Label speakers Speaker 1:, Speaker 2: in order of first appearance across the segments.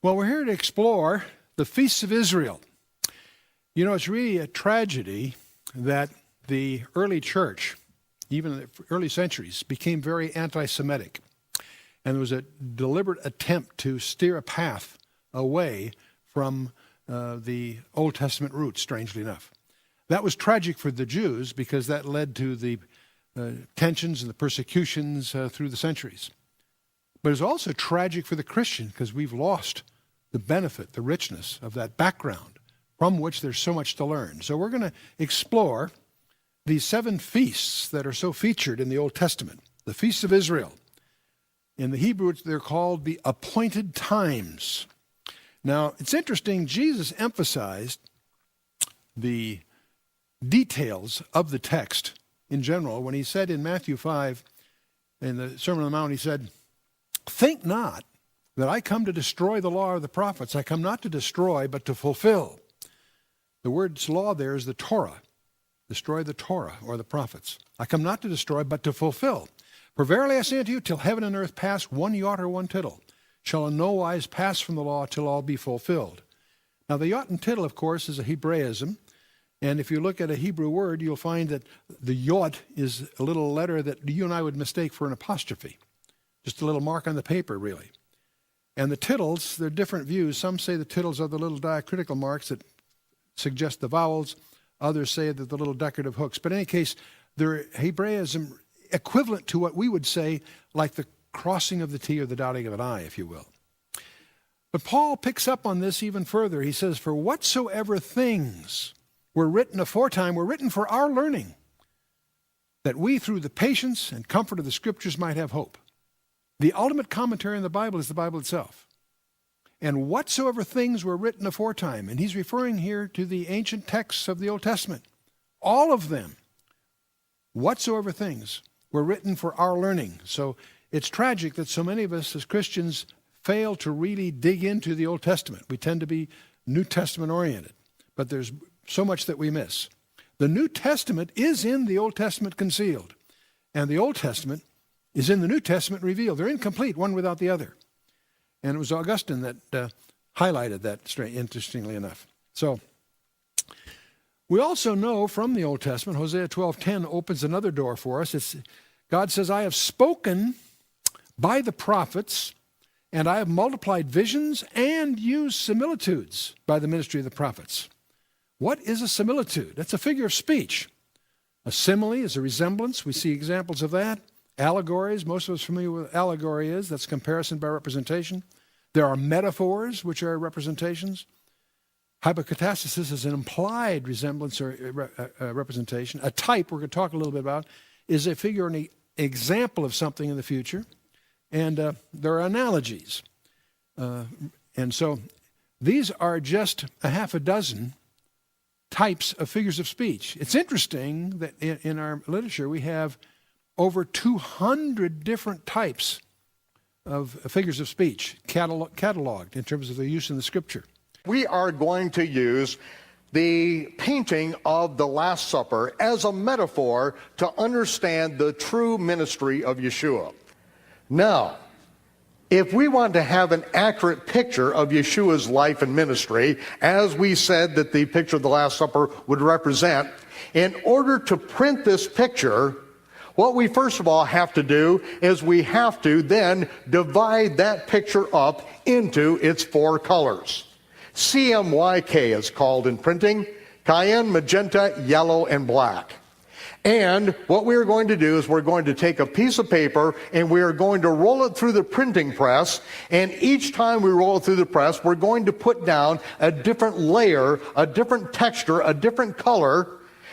Speaker 1: Well, we're here to explore the Feasts of Israel. You know, it's really a tragedy that the early church, even in the early centuries, became very anti-Semitic. And there was a deliberate attempt to steer a path away from the Old Testament roots, strangely enough. That was tragic for the Jews because that led to the tensions and the persecutions through the centuries. But it's also tragic for the Christian because we've lost the benefit, the richness of that background from which there's so much to learn. So we're going to explore these 7 feasts that are so featured in the Old Testament, the Feasts of Israel. In the Hebrew, they're called the appointed times. Now, it's interesting, Jesus emphasized the details of the text in general when he said in Matthew 5, in the Sermon on the Mount, he said, "Think not that I come to destroy the law or the prophets. I come not to destroy, but to fulfill." The word's law there is the Torah. Destroy the Torah or the prophets. I come not to destroy, but to fulfill. For verily I say unto you, till heaven and earth pass, one jot or one tittle shall in no wise pass from the law till all be fulfilled. Now the jot and tittle, of course, is a Hebraism. And if you look at a Hebrew word, you'll find that the jot is a little letter that you and I would mistake for an apostrophe. Just a little mark on the paper, really. And the tittles, there are different views. Some say the tittles are the little diacritical marks that suggest the vowels. Others say that the little decorative hooks. But in any case, they're Hebraism equivalent to what we would say like the crossing of the T or the dotting of an I, if you will. But Paul picks up on this even further. He says, "For whatsoever things were written aforetime were written for our learning, that we through the patience and comfort of the Scriptures might have hope." The ultimate commentary on the Bible is the Bible itself. And whatsoever things were written aforetime, and he's referring here to the ancient texts of the Old Testament, all of them, whatsoever things were written for our learning. So it's tragic that so many of us as Christians fail to really dig into the Old Testament. We tend to be New Testament oriented, but there's so much that we miss. The New Testament is in the Old Testament concealed, and the Old Testament is in the New Testament revealed. They're incomplete, one without the other. And it was Augustine that highlighted that, interestingly enough. So we also know from the Old Testament, Hosea 12:10 opens another door for us. God says, "I have spoken by the prophets, and I have multiplied visions and used similitudes by the ministry of the prophets." What is a similitude? That's a figure of speech. A simile is a resemblance. We see examples of that. Allegories, most of us are familiar with what allegory is. That's comparison by representation. There are metaphors, which are representations. Hypokatastasis is an implied resemblance or representation. A type, we're going to talk a little bit about, is a figure or an example of something in the future. And there are analogies. And so these are just a half a dozen types of figures of speech. It's interesting that in our literature we have over 200 different types of figures of speech cataloged in terms of their use in the Scripture.
Speaker 2: We are going to use the painting of the Last Supper as a metaphor to understand the true ministry of Yeshua. Now, if we want to have an accurate picture of Yeshua's life and ministry, as we said that the picture of the Last Supper would represent, in order to print this picture, what we first of all have to do is we have to then divide that picture up into its 4 colors. CMYK is called in printing: cayenne, magenta, yellow, and black. And what we are going to do is we're going to take a piece of paper and we are going to roll it through the printing press. And each time we roll it through the press, we're going to put down a different layer, a different texture, a different color.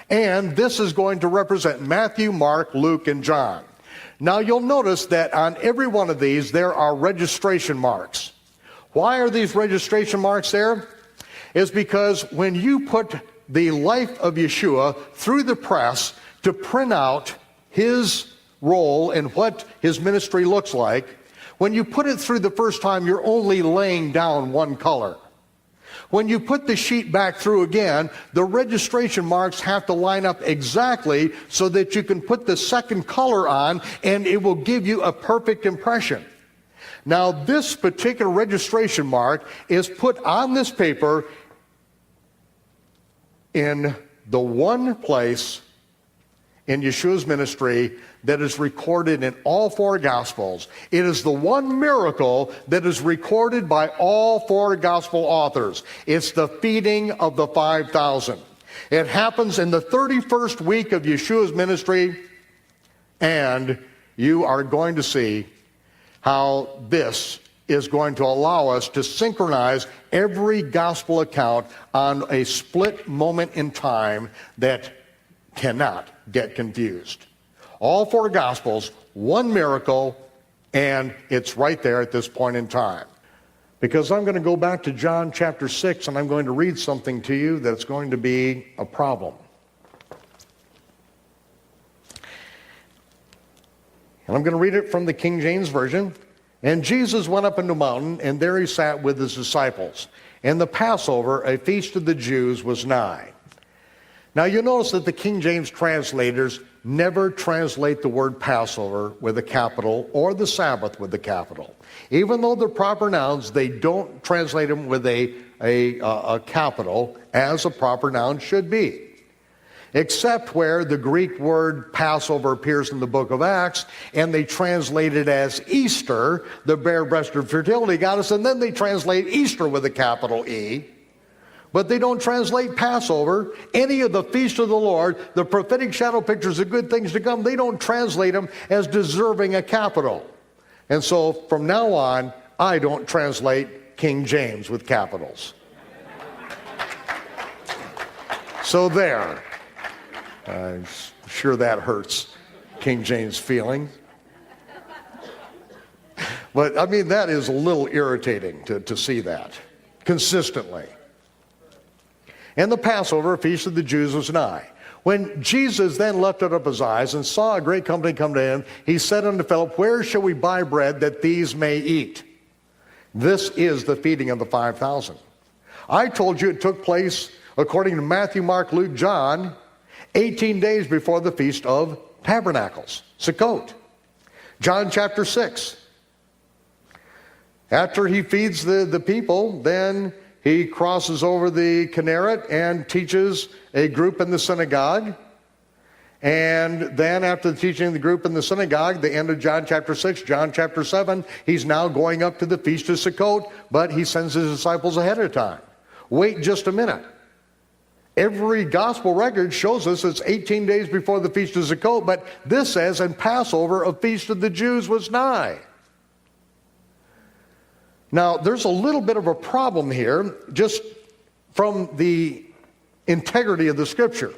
Speaker 2: And this is going to represent Matthew, Mark, Luke, and John. Now you'll notice that on every one of these there are registration marks. Why are these registration marks there? It's because when you put the life of Yeshua through the press to print out his role and what his ministry looks like, when you put it through the first time, you're only laying down one color. When you put the sheet back through again, the registration marks have to line up exactly so that you can put the second color on and it will give you a perfect impression. Now, this particular registration mark is put on this paper in the one place in Yeshua's ministry that is recorded in all four Gospels. It is the one miracle that is recorded by all four Gospel authors. It's the feeding of the 5,000. It happens in the 31st week of Yeshua's ministry, and you are going to see how this is going to allow us to synchronize every gospel account on a split moment in time that cannot get confused. All four gospels, one miracle, and it's right there at this point in time. Because I'm going to go back to John chapter 6, and I'm going to read something to you that's going to be a problem. And I'm going to read it from the King James Version. And Jesus went up into a mountain, and there he sat with his disciples. And the Passover, a feast of the Jews, was nigh. Now you notice that the King James translators never translate the word Passover with a capital or the Sabbath with a capital. Even though they're proper nouns, they don't translate them with a capital as a proper noun should be. Except where the Greek word Passover appears in the book of Acts, and they translate it as Easter, the bare-breasted fertility goddess, and then they translate Easter with a capital E. But they don't translate Passover, any of the feasts of the Lord, the prophetic shadow pictures of good things to come, they don't translate them as deserving a capital. And so from now on, I don't translate King James with capitals. So there. I'm sure that hurts King James' feelings. But, I mean, that is a little irritating to see that consistently. And the Passover, feast of the Jews, was nigh. When Jesus then lifted up his eyes and saw a great company come to him, he said unto Philip, where shall we buy bread that these may eat? This is the feeding of the 5,000. I told you it took place, according to Matthew, Mark, Luke, John, 18 days before the Feast of Tabernacles, Sukkot. John chapter 6. After he feeds the people, then he crosses over the Kinneret and teaches a group in the synagogue. And then after teaching the group in the synagogue, the end of John chapter 6, John chapter 7, he's now going up to the Feast of Sukkot, but he sends his disciples ahead of time. Wait just a minute. Every gospel record shows us it's 18 days before the Feast of Sukkot, but this says, and Passover, a feast of the Jews, was nigh. Now, there's a little bit of a problem here, just from the integrity of the Scripture.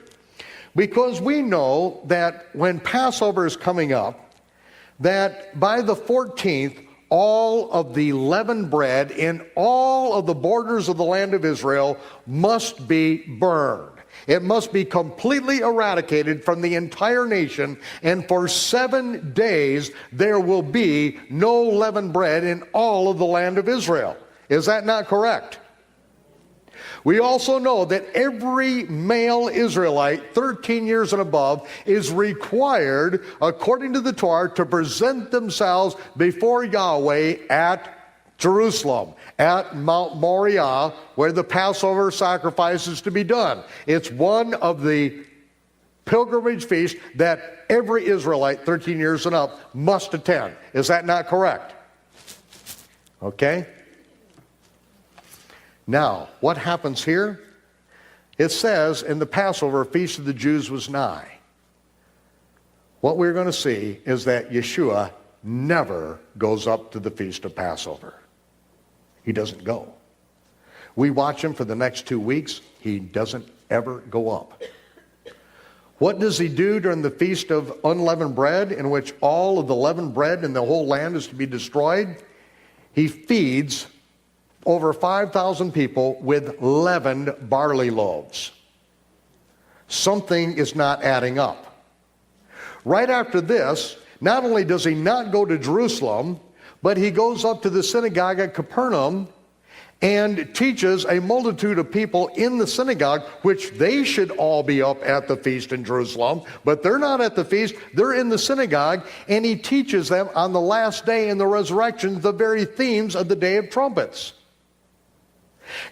Speaker 2: Because we know that when Passover is coming up, that by the 14th, all of the leavened bread in all of the borders of the land of Israel must be burned. It must be completely eradicated from the entire nation, and for 7 days there will be no leavened bread in all of the land of Israel. Is that not correct? We also know that every male Israelite, 13 years and above, is required, according to the Torah, to present themselves before Yahweh at Jerusalem, at Mount Moriah, where the Passover sacrifice is to be done. It's one of the pilgrimage feasts that every Israelite, 13 years and up, must attend. Is that not correct? Okay? Now, what happens here? It says, in the Passover, feast of the Jews was nigh. What we're going to see is that Yeshua never goes up to the feast of Passover. He doesn't go. We watch him for the next 2 weeks. He doesn't ever go up. What does he do during the Feast of Unleavened Bread, in which all of the leavened bread in the whole land is to be destroyed? He feeds over 5,000 people with leavened barley loaves. Something is not adding up. Right after this, not only does he not go to Jerusalem, but he goes up to the synagogue at Capernaum, and teaches a multitude of people in the synagogue, which they should all be up at the feast in Jerusalem, but they're not at the feast, they're in the synagogue, and he teaches them on the last day in the resurrection the very themes of the Day of Trumpets.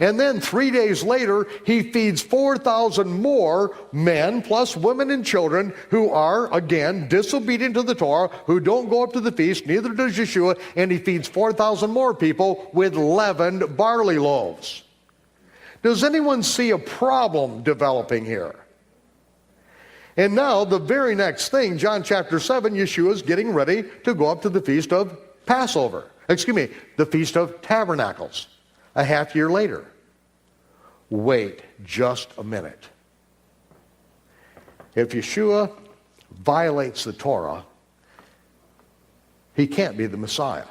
Speaker 2: And then 3 days later, he feeds 4,000 more men, plus women and children, who are, again, disobedient to the Torah, who don't go up to the feast, neither does Yeshua, and he feeds 4,000 more people with leavened barley loaves. Does anyone see a problem developing here? And now, the very next thing, John chapter 7, Yeshua is getting ready to go up to the Feast of Passover. The Feast of Tabernacles. A half year later. Wait just a minute. If Yeshua violates the Torah, he can't be the Messiah.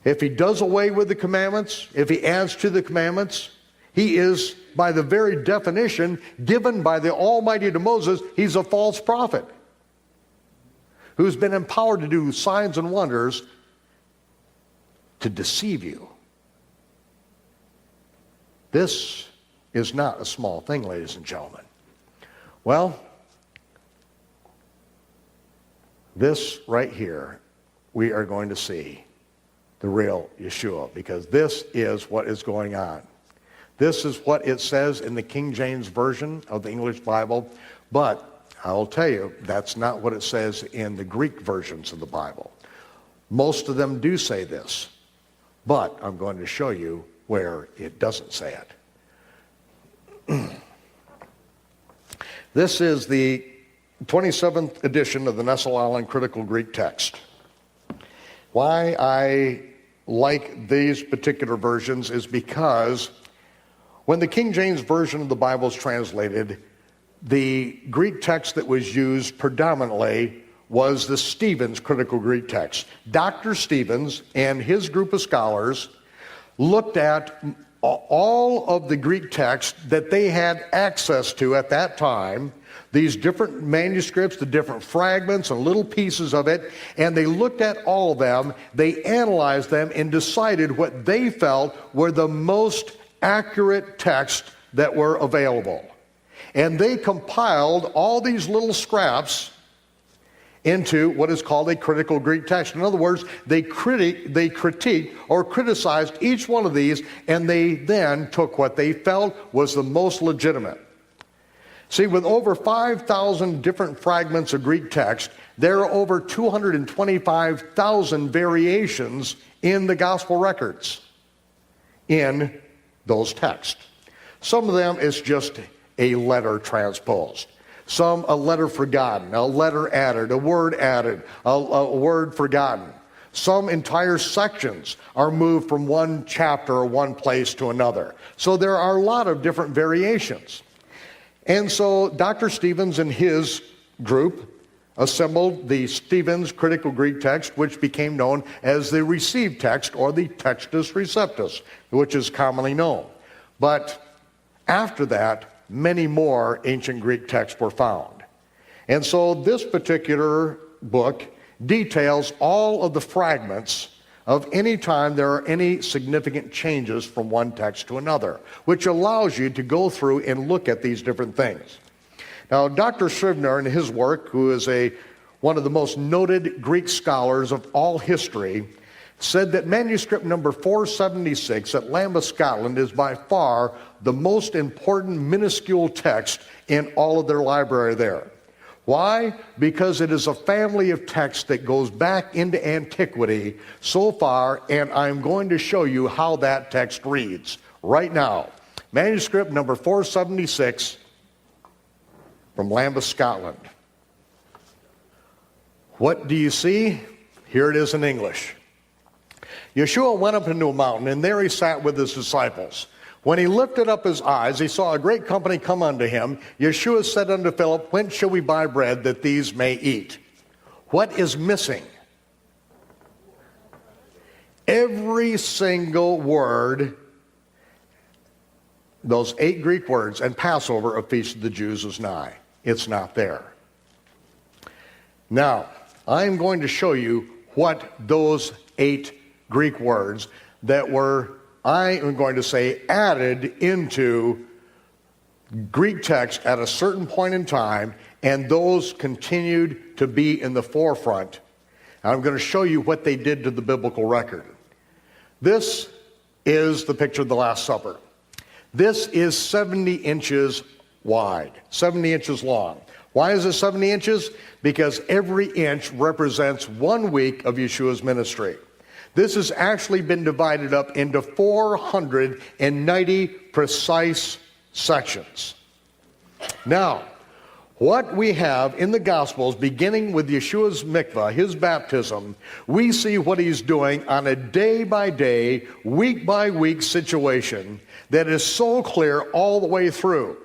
Speaker 2: If he does away with the commandments, if he adds to the commandments, he is, by the very definition given by the Almighty to Moses, he's a false prophet who's been empowered to do signs and wonders to deceive you. This is not a small thing, ladies and gentlemen. Well, this right here, we are going to see the real Yeshua, because this is what is going on. This is what it says in the King James Version of the English Bible, but I'll tell you, that's not what it says in the Greek versions of the Bible. Most of them do say this, but I'm going to show you where it doesn't say it. This is the 27th edition of the Nestle Island Critical Greek Text. Why I like these particular versions is because when the King James Version of the Bible is translated, the Greek text that was used predominantly was the Stevens Critical Greek Text. Dr. Stevens and his group of scholars looked at all of the Greek text that they had access to at that time, these different manuscripts, the different fragments and little pieces of it, and they looked at all of them, they analyzed them, and decided what they felt were the most accurate texts that were available. And they compiled all these little scraps into what is called a critical Greek text. In other words, they critiqued or criticized each one of these, and they then took what they felt was the most legitimate. See, with over 5,000 different fragments of Greek text, there are over 225,000 variations in the gospel records in those texts. Some of them is just a letter transposed. Some a letter forgotten, a letter added, a word added, a word forgotten. Some entire sections are moved from one chapter or one place to another. So there are a lot of different variations. And so Dr. Stevens and his group assembled the Stevens Critical Greek Text, which became known as the Received Text or the Textus Receptus, which is commonly known. But after that, many more ancient Greek texts were found. And so this particular book details all of the fragments of any time there are any significant changes from one text to another, which allows you to go through and look at these different things. Now, Dr. Scrivener, in his work, who is one of the most noted Greek scholars of all history, said that manuscript number 476 at Lambeth, Scotland, is by far the most important minuscule text in all of their library there. Why? Because it is a family of texts that goes back into antiquity so far, and I'm going to show you how that text reads right now. Manuscript number 476 from Lambeth, Scotland. What do you see? Here it is in English. Yeshua went up into a mountain, and there he sat with his disciples. When he lifted up his eyes, he saw a great company come unto him. Yeshua said unto Philip, Whence shall we buy bread that these may eat? What is missing? Every single word, those 8 Greek words, and Passover, a feast of the Jews, is nigh. It's not there. Now, I'm going to show you what those 8 Greek words that were I am going to say added into Greek text at a certain point in time, and those continued to be in the forefront. And I'm going to show you what they did to the biblical record. This is the picture of the Last Supper. This is 70 inches wide, 70 inches long. Why is it 70 inches? Because every inch represents 1 week of Yeshua's ministry. This has actually been divided up into 490 precise sections. Now, what we have in the Gospels, beginning with Yeshua's mikvah, his baptism, we see what he's doing on a day-by-day, week-by-week situation that is so clear all the way through.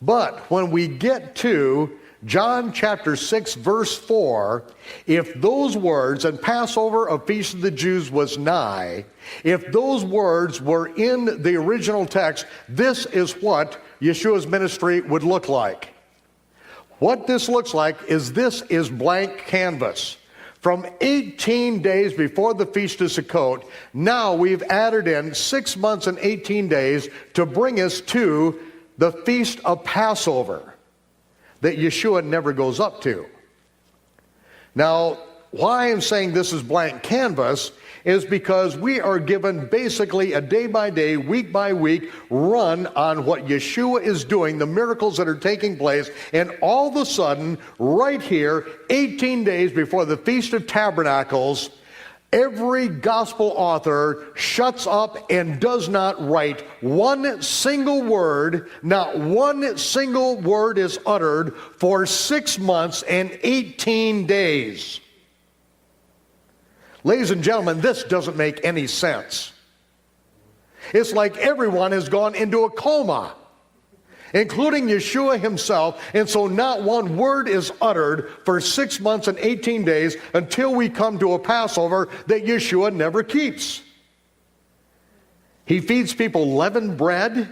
Speaker 2: But when we get to John chapter 6, verse 4, if those words, and Passover of Feast of the Jews was nigh, if those words were in the original text, this is what Yeshua's ministry would look like. What this looks like is this is blank canvas. From 18 days before the Feast of Sukkot, now we've added in 6 months and 18 days to bring us to the Feast of Passover that Yeshua never goes up to. Now, why I'm saying this is blank canvas is because we are given basically a day-by-day, week-by-week run on what Yeshua is doing, the miracles that are taking place, and all of a sudden, right here, 18 days before the Feast of Tabernacles, every gospel author shuts up and does not write one single word. Not one single word is uttered for 6 months and 18 days. Ladies and gentlemen, this doesn't make any sense. It's like everyone has gone into a coma, including Yeshua himself, and so not one word is uttered for 6 months and 18 days until we come to a Passover that Yeshua never keeps. He feeds people leavened bread.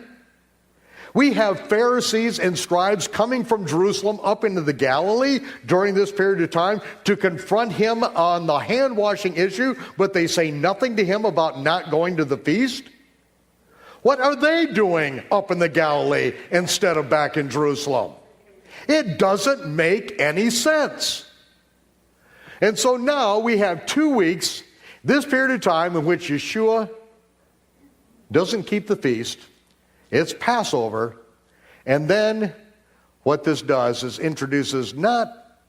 Speaker 2: We have Pharisees and scribes coming from Jerusalem up into the Galilee during this period of time to confront him on the hand-washing issue, but they say nothing to him about not going to the feast. What are they doing up in the Galilee instead of back in Jerusalem? It doesn't make any sense. And so now we have 2 weeks, this period of time in which Yeshua doesn't keep the feast. It's Passover. And then what this does is introduces not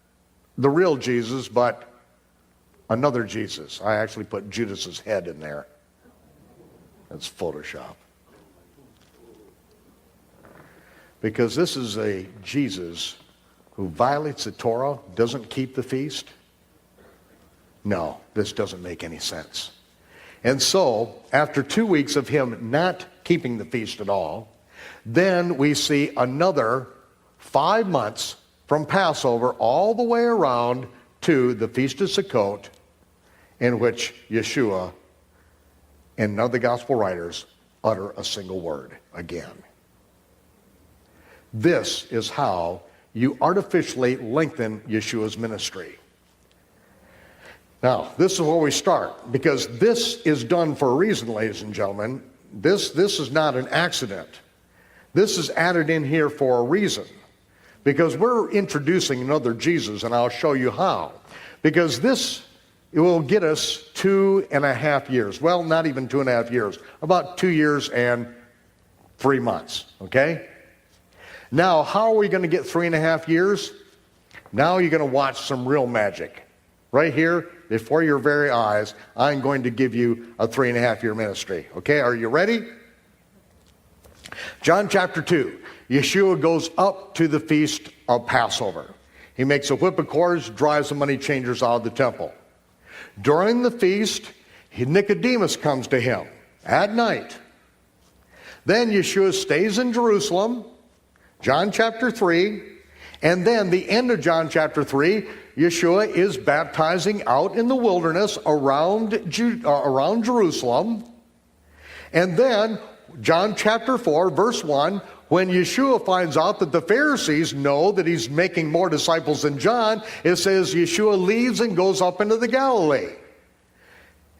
Speaker 2: the real Jesus, but another Jesus. I actually put Judas's head in there. That's Photoshop. Because this is a Jesus who violates the Torah, doesn't keep the feast. No, this doesn't make any sense. And so, after 2 weeks of him not keeping the feast at all, then we see another 5 months from Passover all the way around to the Feast of Sukkot, in which Yeshua and none of the gospel writers utter a single word again. This is how you artificially lengthen Yeshua's ministry. Now, this is where we start, because this is done for a reason, ladies and gentlemen. This is not an accident. This is added in here for a reason, because we're introducing another Jesus, and I'll show you how. Because this will get us 2.5 years. Well, not even 2.5 years. About 2 years and 3 months, okay? Now, how are we going to get 3.5 years? Now you're going to watch some real magic. Right here, before your very eyes, I'm going to give you a 3.5 year ministry. Okay, are you ready? John chapter 2. Yeshua goes up to the Feast of Passover. He makes a whip of cords, drives the money changers out of the temple. During the feast, Nicodemus comes to him at night. Then Yeshua stays in Jerusalem, John chapter 3, and then the end of John chapter 3, Yeshua is baptizing out in the wilderness around Jerusalem. And then John chapter 4, verse 1, when Yeshua finds out that the Pharisees know that he's making more disciples than John, it says Yeshua leaves and goes up into the Galilee.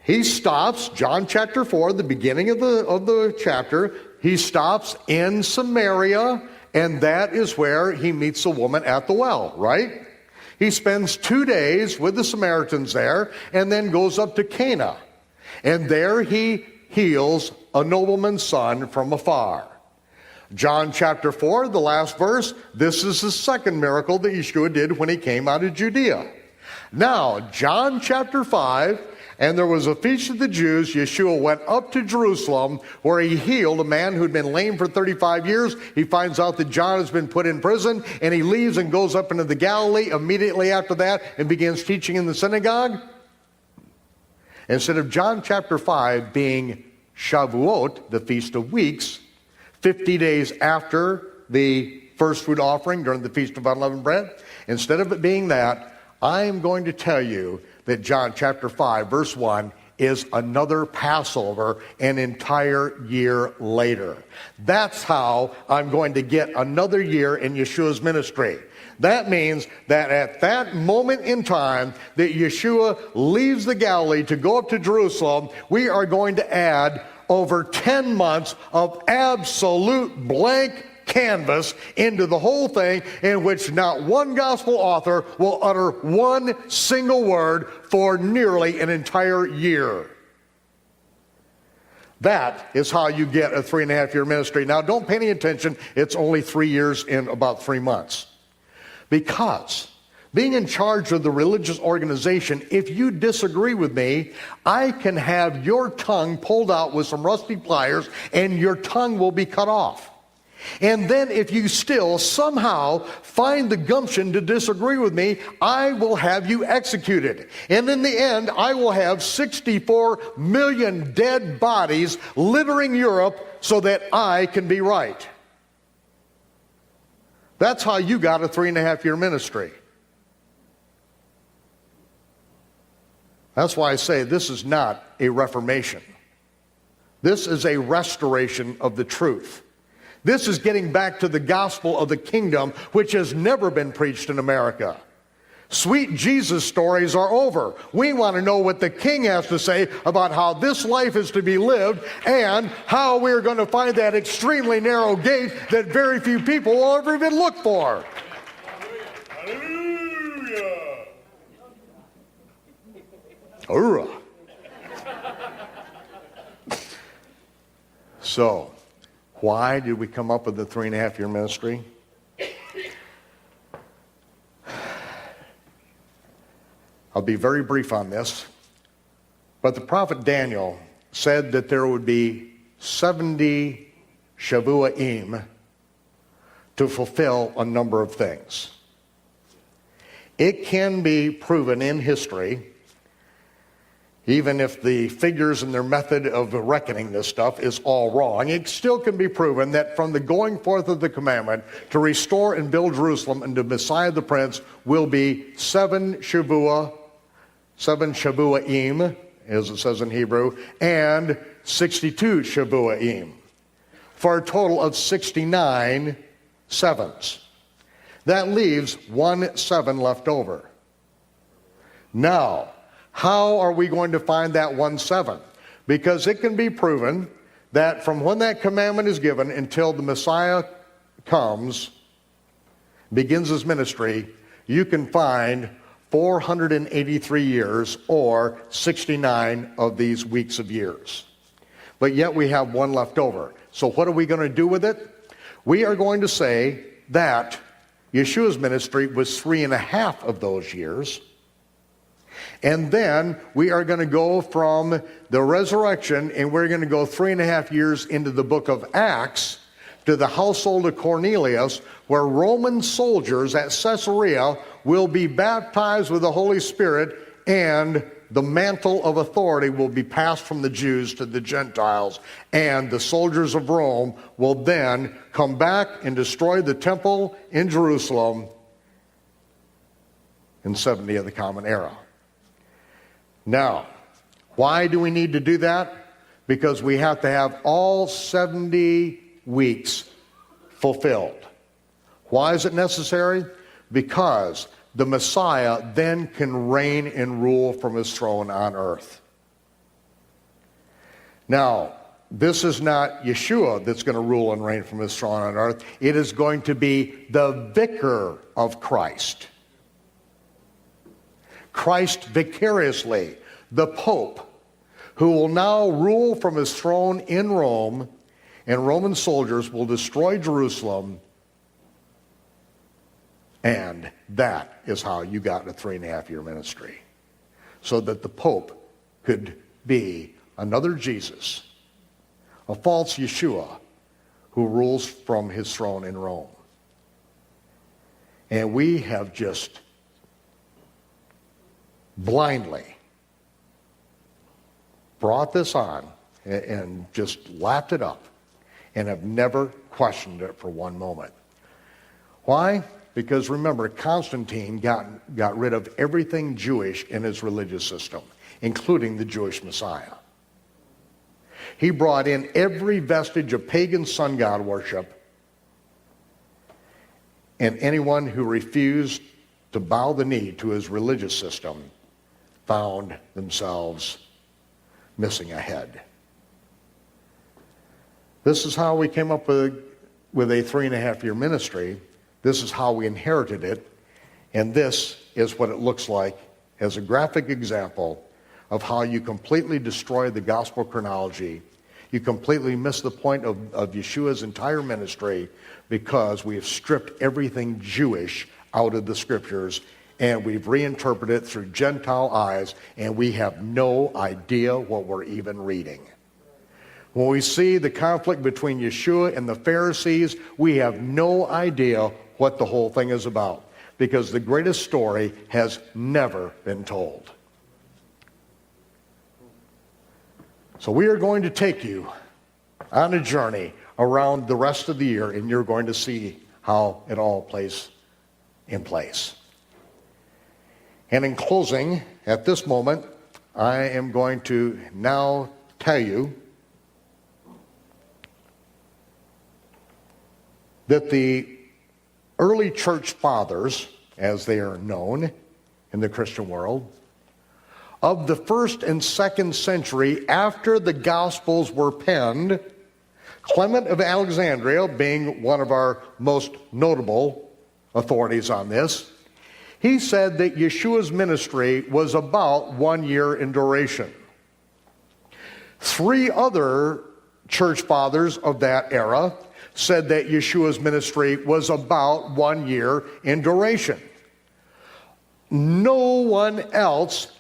Speaker 2: he stops, John chapter 4, the beginning of the chapter, he stops in Samaria, and that is where he meets the woman at the well, right? He spends 2 days with the Samaritans there, and then goes up to Cana. And there he heals a nobleman's son from afar. John chapter 4, the last verse, this is the second miracle that Yeshua did when he came out of Judea. Now, John chapter 5, and there was a feast of the Jews. Yeshua went up to Jerusalem where he healed a man who'd been lame for 35 years. He finds out that John has been put in prison, and he leaves and goes up into the Galilee immediately after that and begins teaching in the synagogue. Instead of John chapter 5 being Shavuot, the Feast of Weeks, 50 days after the first fruit offering during the Feast of Unleavened Bread, instead of it being that, I am going to tell you that John chapter 5, verse 1, is another Passover an entire year later. That's how I'm going to get another year in Yeshua's ministry. That means that at that moment in time that Yeshua leaves the Galilee to go up to Jerusalem, we are going to add over 10 months of absolute blank canvas into the whole thing, in which not one gospel author will utter one single word for nearly an entire year. That is how you get a 3.5-year ministry. Now, don't pay any attention. It's only 3 years in about 3 months. Because being in charge of the religious organization, if you disagree with me, I can have your tongue pulled out with some rusty pliers, and your tongue will be cut off. And then if you still somehow find the gumption to disagree with me, I will have you executed. And in the end, I will have 64 million dead bodies littering Europe so that I can be right. That's how you got a 3.5-year ministry. That's why I say this is not a reformation. This is a restoration of the truth. This is getting back to the gospel of the kingdom, which has never been preached in America. Sweet Jesus stories are over. We want to know what the King has to say about how this life is to be lived and how we're going to find that extremely narrow gate that very few people will ever even look for.
Speaker 3: Hallelujah!
Speaker 2: Hurrah. So, why did we come up with the 3.5-year ministry? I'll be very brief on this. But the prophet Daniel said that there would be 70 Shavuoim to fulfill a number of things. It can be proven in history, even if the figures and their method of reckoning this stuff is all wrong, it still can be proven that from the going forth of the commandment to restore and build Jerusalem and to Messiah the Prince will be 7 Shavuoim, as it says in Hebrew, and 62 Shavuoim, for a total of 69 sevens. That leaves 1 7 left over. Now, how are we going to find that 1 7? Because it can be proven that from when that commandment is given until the Messiah comes, begins his ministry, you can find 483 years or 69 of these weeks of years. But yet we have 1 left over. So what are we going to do with it? We are going to say that Yeshua's ministry was 3.5 of those years. And then we are going to go from the resurrection, and we're going to go 3.5 years into the book of Acts to the household of Cornelius, where Roman soldiers at Caesarea will be baptized with the Holy Spirit, and the mantle of authority will be passed from the Jews to the Gentiles. And the soldiers of Rome will then come back and destroy the temple in Jerusalem in 70 of the Common Era. Now, why do we need to do that? Because we have to have all 70 weeks fulfilled. Why is it necessary? Because the Messiah then can reign and rule from his throne on earth. Now, this is not Yeshua that's going to rule and reign from his throne on earth. It is going to be the vicar of Christ. Christ vicariously, the Pope, who will now rule from his throne in Rome, and Roman soldiers will destroy Jerusalem. And that is how you got a 3.5-year ministry. So that the Pope could be another Jesus, a false Yeshua, who rules from his throne in Rome. And we have just blindly brought this on and just lapped it up and have never questioned it for one moment. Why? Because remember, Constantine got rid of everything Jewish in his religious system, including the Jewish Messiah. He brought in every vestige of pagan sun god worship, and anyone who refused to bow the knee to his religious system found themselves missing a head. This is how we came up with a 3.5-year ministry. This is how we inherited it, and this is what it looks like as a graphic example of how you completely destroy the gospel chronology. You completely miss the point of Yeshua's entire ministry because we have stripped everything Jewish out of the scriptures and we've reinterpreted it through Gentile eyes, and we have no idea what we're even reading. When we see the conflict between Yeshua and the Pharisees, we have no idea what the whole thing is about, because the greatest story has never been told. So we are going to take you on a journey around the rest of the year, and you're going to see how it all plays in place. And in closing, at this moment, I am going to now tell you that the early church fathers, as they are known in the Christian world, of the 1st and 2nd century after the Gospels were penned, Clement of Alexandria being one of our most notable authorities on this, he said that Yeshua's ministry was about 1 year in duration. 3 other church fathers of that era said that Yeshua's ministry was about 1 year in duration. No one else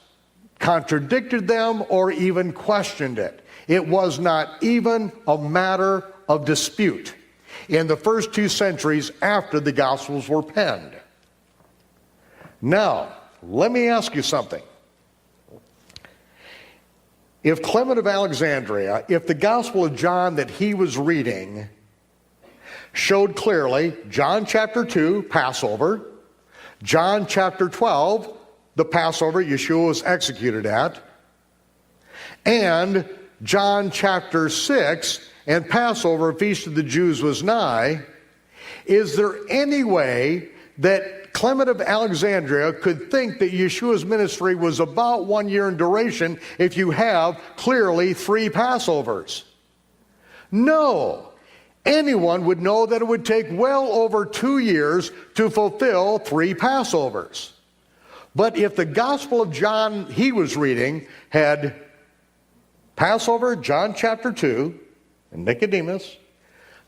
Speaker 2: contradicted them or even questioned it. It was not even a matter of dispute in the first 2 centuries after the Gospels were penned. Now, let me ask you something. If Clement of Alexandria, if the Gospel of John that he was reading showed clearly John chapter 2, Passover, John chapter 12, the Passover Yeshua was executed at, and John chapter 6, and Passover, Feast of the Jews was nigh, is there any way that Clement of Alexandria could think that Yeshua's ministry was about 1 year in duration if you have clearly 3 Passovers? No. Anyone would know that it would take well over 2 years to fulfill 3 Passovers. But if the Gospel of John he was reading had Passover, John chapter 2, and Nicodemus,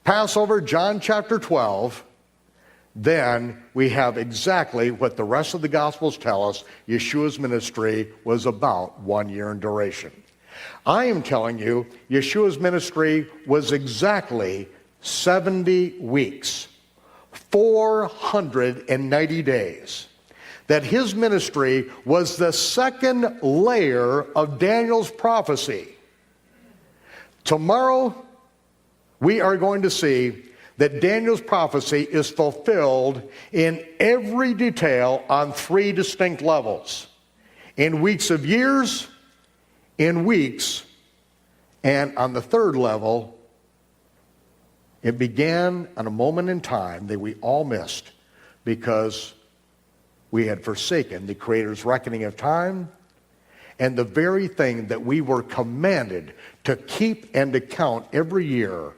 Speaker 2: Passover, John chapter 12, then we have exactly what the rest of the Gospels tell us Yeshua's ministry was about 1 year in duration. I am telling you, Yeshua's ministry was exactly 70 weeks, 490 days. That his ministry was the second layer of Daniel's prophecy. Tomorrow, we are going to see that Daniel's prophecy is fulfilled in every detail on 3 distinct levels. In weeks of years, in weeks, and on the 3rd level, it began on a moment in time that we all missed because we had forsaken the Creator's reckoning of time, And the very thing that we were commanded to keep and to count every year,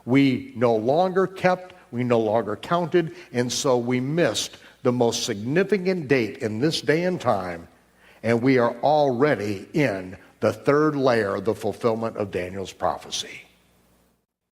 Speaker 2: we no longer kept, we no longer counted, and so we missed the most significant date in this day and time, and we are already in the third layer of the fulfillment of Daniel's prophecy.